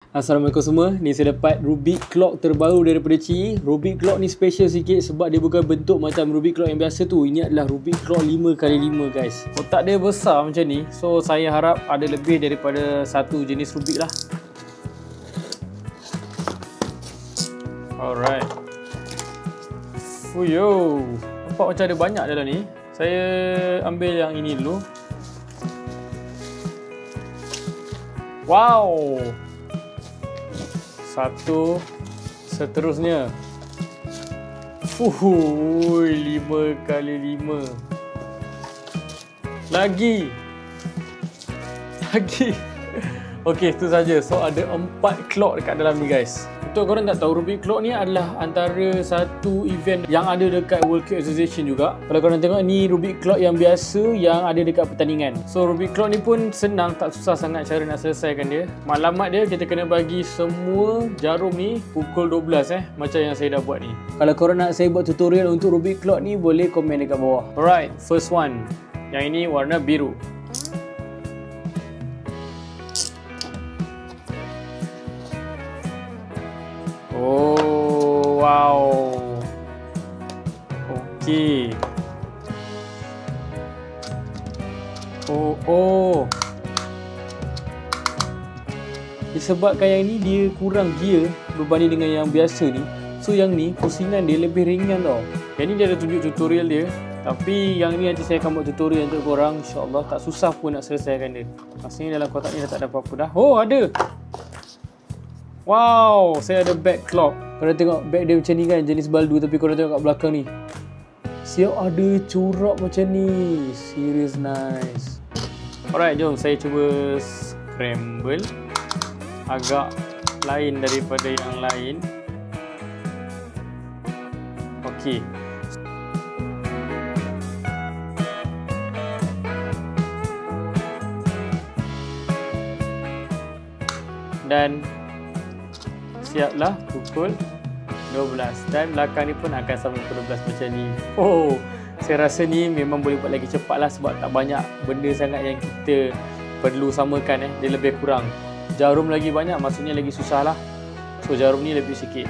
Assalamualaikum semua. Ni saya dapat Rubik Clock terbaru daripada Ci. Rubik Clock ni special sikit sebab dia bukan bentuk macam Rubik Clock yang biasa tu. Ini adalah Rubik Clock 5x5 guys. Kotak dia besar macam ni. So saya harap ada lebih daripada satu jenis Rubik lah. Alright. Fuyo. Nampak macam ada banyak dalam ni. Saya ambil yang ini dulu. Wow. Satu. Seterusnya 5x5. Lagi. Okey, itu saja. So ada 4 clock dekat dalam ni guys. Untuk korang tak tahu, Rubik Clock ni adalah antara satu event yang ada dekat World Clock Association juga. Kalau korang tengok ni Rubik Clock yang biasa yang ada dekat pertandingan. So Rubik Clock ni pun senang, tak susah sangat cara nak selesaikan dia. Maklumat dia, kita kena bagi semua jarum ni pukul 12 macam yang saya dah buat ni. Kalau korang nak saya buat tutorial untuk Rubik Clock ni, boleh komen dekat bawah. Alright, first one. Yang ini warna biru. Oh, wow. Okey. Oh. Disebabkan yang ni dia kurang gear berbanding dengan yang biasa ni. So yang ni pusingan dia lebih ringan tau. Yang ni dia ada tunjuk tutorial dia. Tapi yang ni nanti saya akan buat tutorial untuk korang. InsyaAllah tak susah pun nak selesaikan dia. Maksudnya dalam kotak ni dah tak ada apa-apa dah. Oh, ada. Wow, saya ada back clock. Korang tengok back dia macam ni kan, jenis baldu. Tapi korang tengok kat belakang ni, siap ada corak macam ni. Serious nice. Alright, jom saya cuba scramble agak lain daripada yang lain. Okey. Dan siaplah pukul 12 dan belakang ni pun akan sama pukul 12 macam ni. Oh, saya rasa ni memang boleh buat lagi cepat lah sebab tak banyak benda sangat yang kita perlu samakan. Dia lebih kurang. Jarum lagi banyak, maksudnya lagi susah lah. So jarum ni lebih sikit.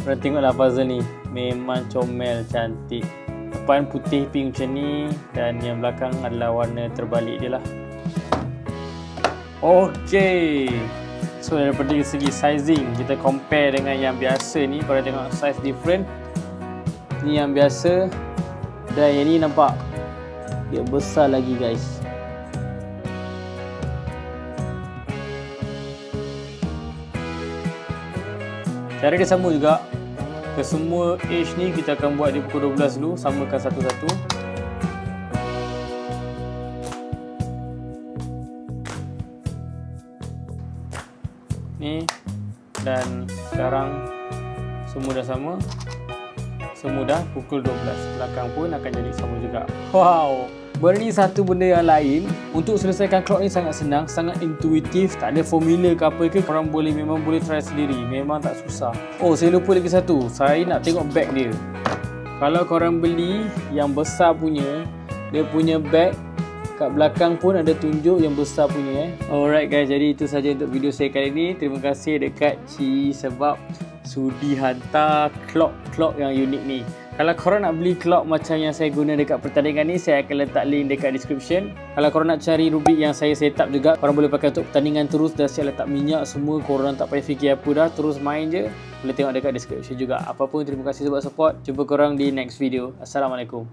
Korang tengoklah puzzle ni, memang comel, cantik. Depan putih pink macam ni dan yang belakang adalah warna terbalik dia lah. Okey. So daripada segi sizing, kita compare dengan yang biasa ni. Korang tengok size different. Ni yang biasa dan yang ni nampak dia besar lagi guys. Cara dia sama juga. Kesemua edge ni kita akan buat di pukul 12 dulu. Samakan satu-satu. Ni dan sekarang semua dah sama. Semua dah pukul 12. Belakang pun akan jadi sama juga. Wow. Benda ni satu benda yang lain. Untuk selesaikan clock ni sangat senang, sangat intuitif, tak ada formula ke apa ke. Korang memang boleh try sendiri. Memang tak susah. Oh, saya lupa lagi satu. Saya nak tengok back dia. Kalau korang beli yang besar punya, dia punya back kat belakang pun ada tunjuk yang besar punya. Alright guys, jadi itu saja untuk video saya kali ni. Terima kasih dekat Ci sebab sudi hantar clock yang unik ni. Kalau korang nak beli clock macam yang saya guna dekat pertandingan ni, saya akan letak link dekat description. Kalau korang nak cari Rubik yang saya set up juga, korang boleh pakai untuk pertandingan terus. Dah siap letak minyak semua, korang tak payah fikir apa dah, terus main je. Boleh tengok dekat description juga. Apapun, terima kasih sebab support. Jumpa korang di next video. Assalamualaikum.